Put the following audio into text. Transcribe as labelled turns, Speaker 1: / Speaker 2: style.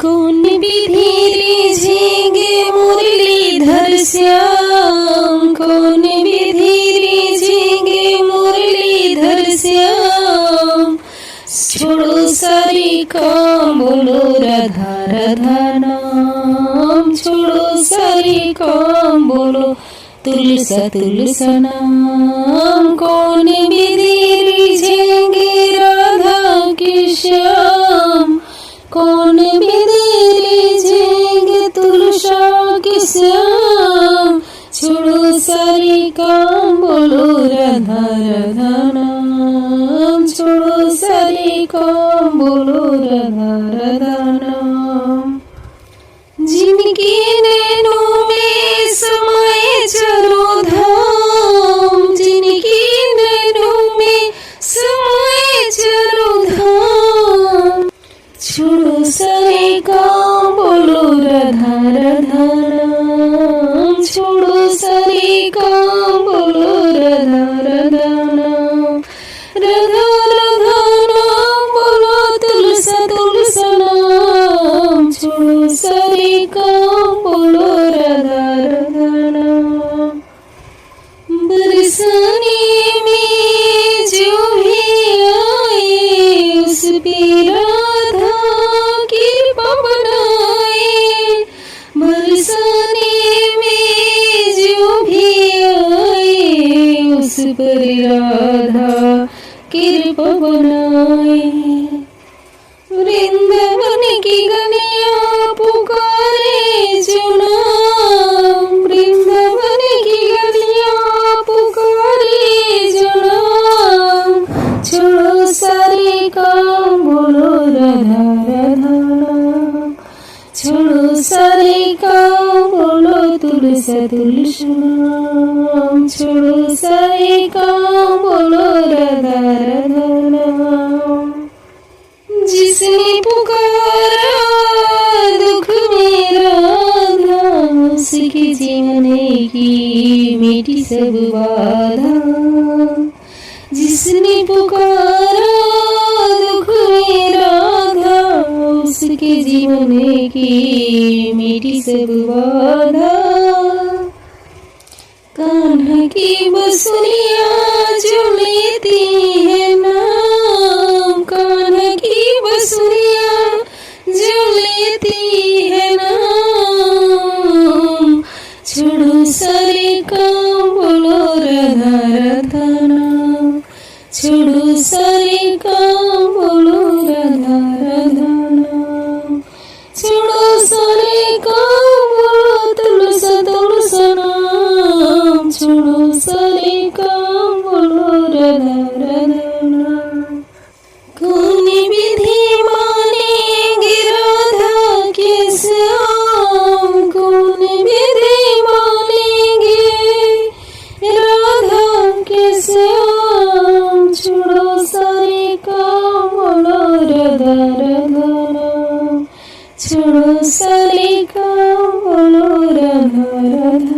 Speaker 1: कौन विधि रिझेंगे मुरलीधर श्याम, कौन विधि रिझेंगे मुरलीधर श्याम। छोड़ो सारी काम बोलो राधा राधा नाम, छोड़ो सारी काम बोलो तुलसा तुलसा नाम। कौन विधि रिझेंगे राधा के श्याम, कौन विधि रिझेंगे तुलसा के श्याम। छोड़ो सारी काम बोलो राधा राधा नाम, छोड़ो सारी काम बोलो राधा राधा नाम। जिनकी नैनों में समाये चारों धाम, जिनकी नैनों में समाये चारों धाम। छोड़ो सारे काम बोलो राधा राधा नाम, छोड़ो सारे काम बोलो राधा राधा नाम। राधा राधा नाम बोलो तुलसा तुलसा नाम, छोड़ो सारे काम बोलो राधा राधा नाम। बरसाने में जो भी आए उस पे राधा कृपा बनाए। बरसाने में जो भी आए उस पर राधा कृपा बनाए। वृंदावन की गलियां पुकारे जो नाम, वृंदावन की गलियां पुकारे जो नाम। छोड़ो सारे काम बोलो राधा राधा नाम, छोड़ो सारे काम बोलो तुलसा तुलसा नाम। छोड़ो सारे काम बोलो राधा राधा नाम। जिसने पुकारा दुख में राधा, उसके जीवने की मिटी सब बाधा। जिसने पुकारा दुख में राधा, उसके जीवने की मिटी सब बाधा। कान्हा की बसुरिया जो लेती है नाम, कान्हा की बसुरिया जो लेती है नाम। छोड़ो सारे काम बोलो राधा राधा नाम, छोड़ो सारे काम बोलो राधा राधा नाम। छोड़ो सारे काम बोलो तुलसा तुलसा नाम, छोड़ो सारे काम बोलो राधा राधा नाम। कौन विधि मानेंगे राधा के श्याम, कौन विधि मानेंगे राधा के श्याम। छोड़ो सारे काम बोलो राधा राधा नाम, छोड़ो सारे काम बोलो राधा राधा।